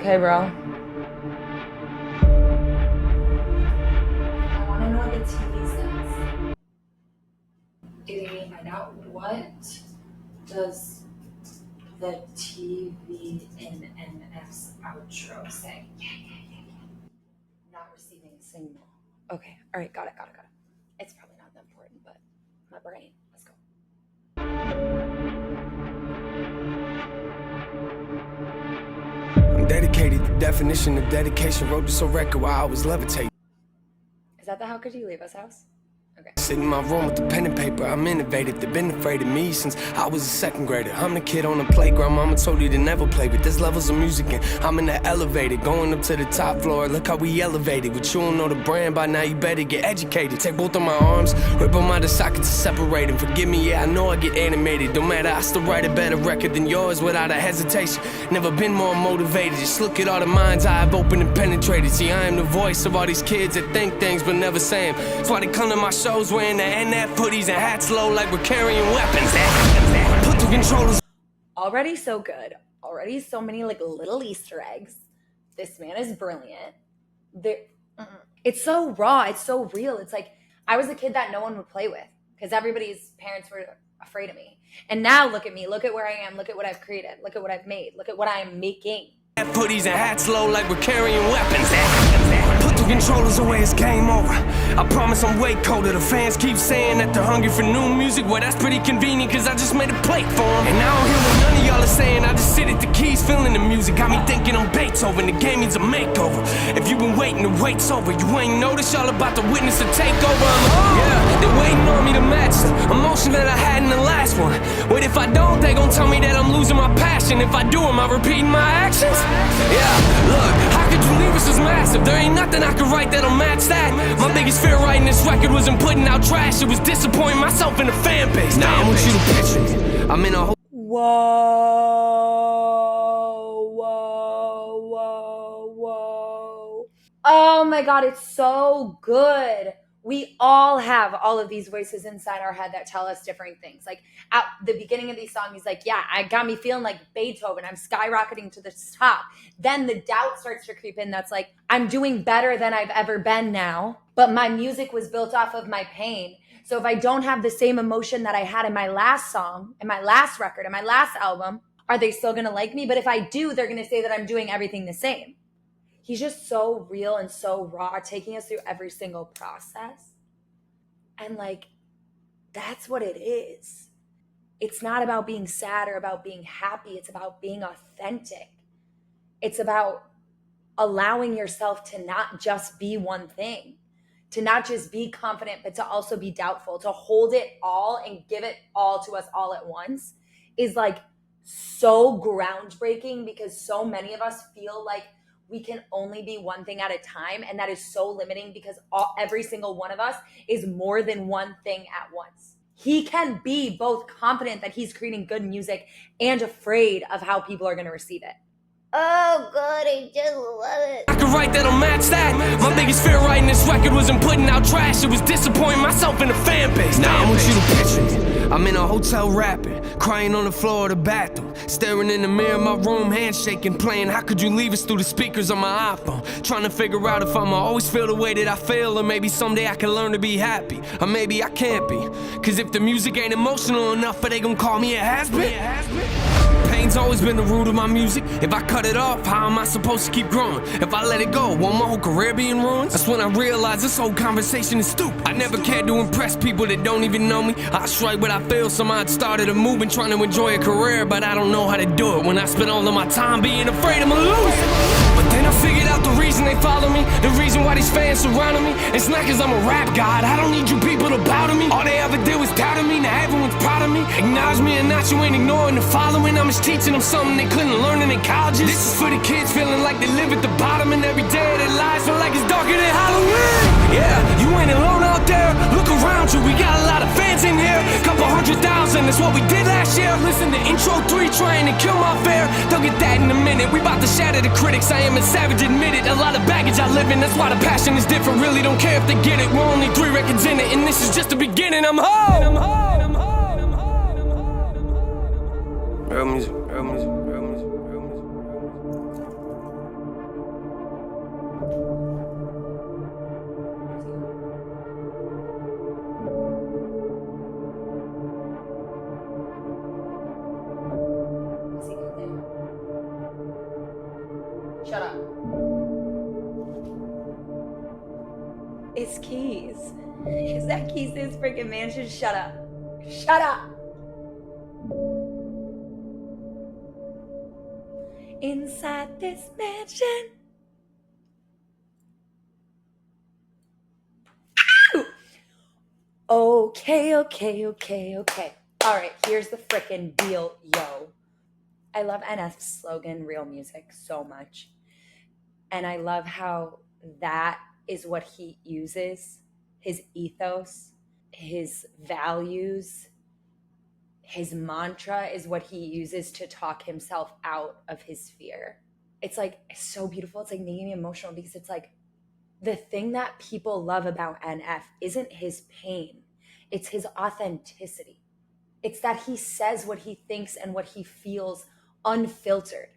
Okay, bro. I want to know what the TV says. Did we find out what does the TV in NF's outro say? Yeah. Not receiving a signal. Okay, all right, got it. It's probably not that important, but my brain. Let's go. I'm dedicated. The definition of dedication. Wrote this on record while I was levitating. Is that the How Could You Leave Us house? Okay. Sitting in my room with the pen and paper, I'm innovative. They've been afraid of me since I was a second grader. I'm the kid on the playground, mama told you to never play, but there's levels of music and I'm in the elevator, going up to the top floor. Look how we elevated, but you don't know the brand by now, you better get educated. Take both of my arms, rip them out the sockets and separate them. Forgive me, yeah, I know I get animated. Don't matter, I still write a better record than yours without a hesitation. Never been more motivated, just look at all the minds I've opened and penetrated. See, I am the voice of all these kids that think things but never say them. That's why they come to my shows wearing the NF hoodies and hats low like we're carrying weapons. Put the controllers. Already so good. Already so many like little Easter eggs. This man is brilliant. It's so raw. It's so real. It's like I was a kid that no one would play with because everybody's parents were afraid of me. And now look at me. Look at where I am. Look at what I've created. Look at what I've made. Look at what I am making. Hoodies and hats low like we're carrying weapons. Put the controllers away, it's game over. I promise I'm way colder. The fans keep saying that they're hungry for new music. Well, that's pretty convenient cause I just made a plate for them. And I don't hear what none of y'all are saying. I just sit at the keys feeling the music. Got me thinking I'm Beethoven. The game needs a makeover. If you've been waiting, the wait's over. You ain't noticed y'all about to witness a takeover. Yeah, they're waiting on me to match the emotion that I had in the last one. Wait, if I don't, they gon' tell me that I'm losing my passion. If I do, am I repeating my actions? Yeah, look, how could you leave us as massive? There ain't nothing I could write that'll match that. My biggest fear writing this record wasn't putting out trash. It was disappointing myself in the fan base. Now I want you to picture me. I'm in a whole... Whoa. Oh my God, it's so good. We all have all of these voices inside our head that tell us different things. Like at the beginning of these songs, he's like, yeah, I got me feeling like Beethoven. I'm skyrocketing to the top. Then the doubt starts to creep in. That's like, I'm doing better than I've ever been now, but my music was built off of my pain. So if I don't have the same emotion that I had in my last song, in my last record, in my last album, are they still going to like me? But if I do, they're going to say that I'm doing everything the same. He's just so real and so raw, taking us through every single process. And like, that's what it is. It's not about being sad or about being happy. It's about being authentic. It's about allowing yourself to not just be one thing, to not just be confident, but to also be doubtful, to hold it all and give it all to us all at once is like so groundbreaking because so many of us feel like we can only be one thing at a time. And that is so limiting because every single one of us is more than one thing at once. He can be both confident that he's creating good music and afraid of how people are going to receive it. Oh God, I just love it. I could write that'll match that. My biggest fear writing this record wasn't putting out trash. It was disappointing myself in the fan base. Now I want you to picture me. I'm in a hotel rapping, crying on the floor of the bathroom, staring in the mirror of my room, handshaking, playing How Could You Leave Us through the speakers on my iPhone, trying to figure out if I'ma always feel the way that I feel, or maybe someday I can learn to be happy, or maybe I can't be. Cause if the music ain't emotional enough, they gon' call me a has-been. Pain's always been the root of my music. If I cut it off, how am I supposed to keep growing? If I let it go, won't my whole career be in ruins? That's when I realized this whole conversation is stupid. I never cared to impress people that don't even know me. I strike what I feel, somehow it started a movement trying to enjoy a career, but I don't know how to do it when I spend all of my time being afraid I'ma lose it. But then I figured out the reason they follow me, the reason why these fans surrounding me. It's not cause I'm a rap god, I don't need you people to bow to me. All they ever did was doubt me, now everyone's proud of me. Acknowledge me and not, you ain't ignoring the following. I'm just teaching them something they couldn't learn in colleges. This is for the kids feeling like they live at the bottom, and every day of their lives feel like it's darker than Halloween. Yeah, you ain't alone out there, look around you, we got a lot of fans in here. Couple 100,000, that's what we did last year. Listen to intro 3 trying to kill my fear. They'll get that in a minute, we about to shatter the critics. I am a savage, admit it, a lot of baggage I live in. That's why the passion is different, really don't care if they get it. We're only 3 records in it, and this is just the beginning. I'm home. Real music, real music, real music, real music, real music. Shut up. It's Keys. Is that Keys' freaking mansion? Shut up. Shut up. Inside this mansion. Ow! Okay. All right, here's the freaking deal, yo. I love NF's slogan, real music, so much. And I love how that is what he uses, his ethos, his values, his mantra is what he uses to talk himself out of his fear. It's like, it's so beautiful. It's like making me emotional because it's like the thing that people love about NF isn't his pain, it's his authenticity. It's that he says what he thinks and what he feels unfiltered.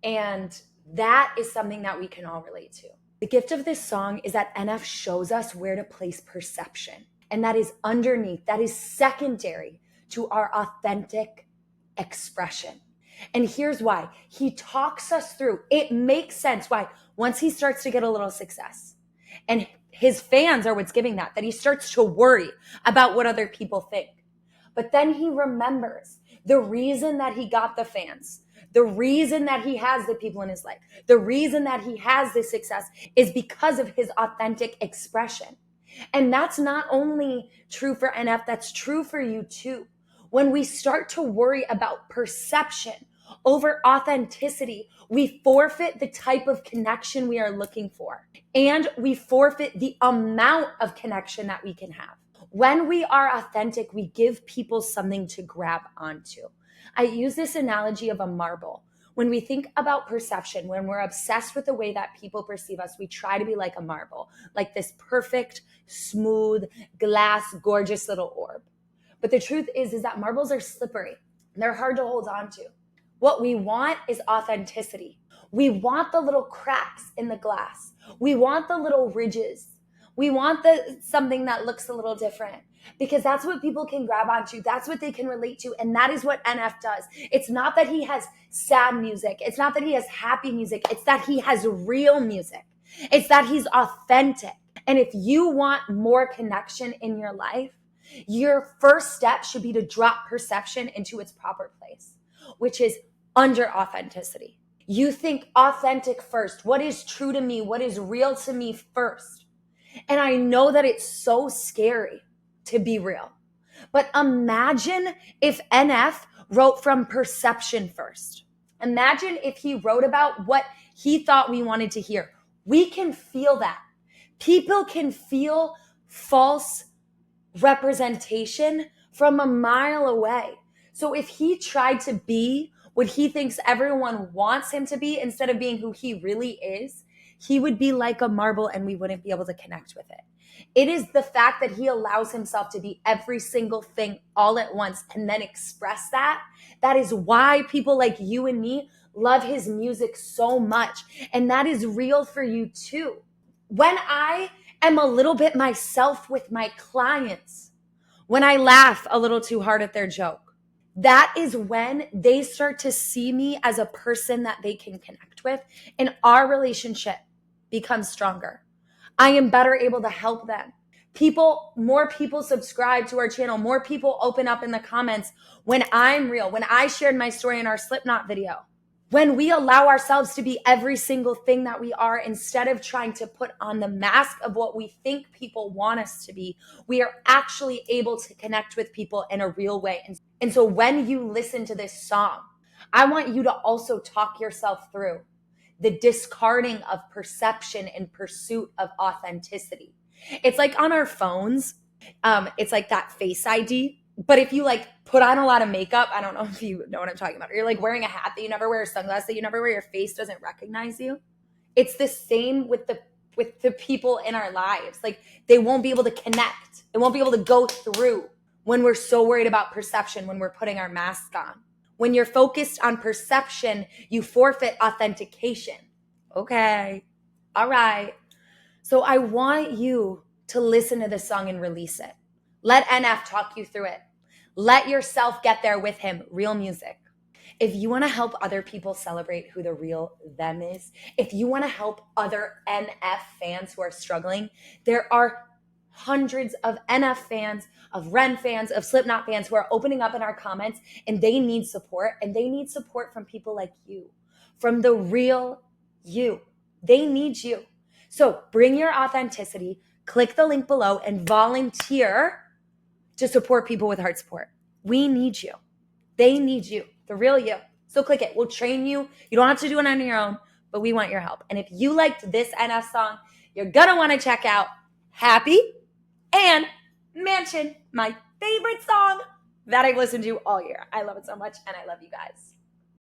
And that is something that we can all relate to. The gift of this song is that NF shows us where to place perception. And that is underneath, that is secondary to our authentic expression. And here's why. He talks us through. It makes sense why once he starts to get a little success, and his fans are what's giving that he starts to worry about what other people think. But then he remembers the reason that he got the fans, the reason that he has the people in his life, the reason that he has this success is because of his authentic expression. And that's not only true for NF, that's true for you too. When we start to worry about perception over authenticity, we forfeit the type of connection we are looking for, and we forfeit the amount of connection that we can have. When we are authentic, we give people something to grab onto. I use this analogy of a marble. When we think about perception, when we're obsessed with the way that people perceive us, we try to be like a marble, like this perfect, smooth, glass, gorgeous little orb. But the truth is that marbles are slippery. They're hard to hold on to. What we want is authenticity. We want the little cracks in the glass. We want the little ridges. We want something that looks a little different because that's what people can grab onto. That's what they can relate to. And that is what NF does. It's not that he has sad music. It's not that he has happy music. It's that he has real music. It's that he's authentic. And if you want more connection in your life, your first step should be to drop perception into its proper place, which is under authenticity. You think authentic first. What is true to me? What is real to me first? And I know that it's so scary to be real. But imagine if NF wrote from perception first. Imagine if he wrote about what he thought we wanted to hear. We can feel that. People can feel false representation from a mile away. So if he tried to be what he thinks everyone wants him to be instead of being who he really is, he would be like a marble and we wouldn't be able to connect with it. It is the fact that he allows himself to be every single thing all at once and then express that. That is why people like you and me love his music so much. And that is real for you too. When I am a little bit myself with my clients, when I laugh a little too hard at their joke, that is when they start to see me as a person that they can connect with, and our relationship becomes stronger. I am better able to help them. More people subscribe to our channel. More people open up in the comments when I'm real, when I shared my story in our Slipknot video. When we allow ourselves to be every single thing that we are, instead of trying to put on the mask of what we think people want us to be, we are actually able to connect with people in a real way. And so when you listen to this song, I want you to also talk yourself through the discarding of perception in pursuit of authenticity. It's like on our phones, it's like that Face ID. But if you like put on a lot of makeup, I don't know if you know what I'm talking about, or you're like wearing a hat that you never wear, sunglasses that you never wear, your face doesn't recognize you. It's the same with the people in our lives. Like they won't be able to connect. It won't be able to go through when we're so worried about perception, when we're putting our mask on. When you're focused on perception, you forfeit authentication. Okay. All right. So I want you to listen to this song and release it. Let NF talk you through it. Let yourself get there with him. Real music. If you want to help other people celebrate who the real them is, if you want to help other NF fans who are struggling, there are hundreds of NF fans, of Ren fans, of Slipknot fans who are opening up in our comments, and they need support, and they need support from people like you, from the real you. They need you. So bring your authenticity, click the link below, and volunteer to support people with HeartSupport. We need you. They need you, the real you. So click it. We'll train you. You don't have to do it on your own, but we want your help. And if you liked this NF song, you're going to want to check out Happy and Mansion, my favorite song that I've listened to all year. I love it so much, and I love you guys.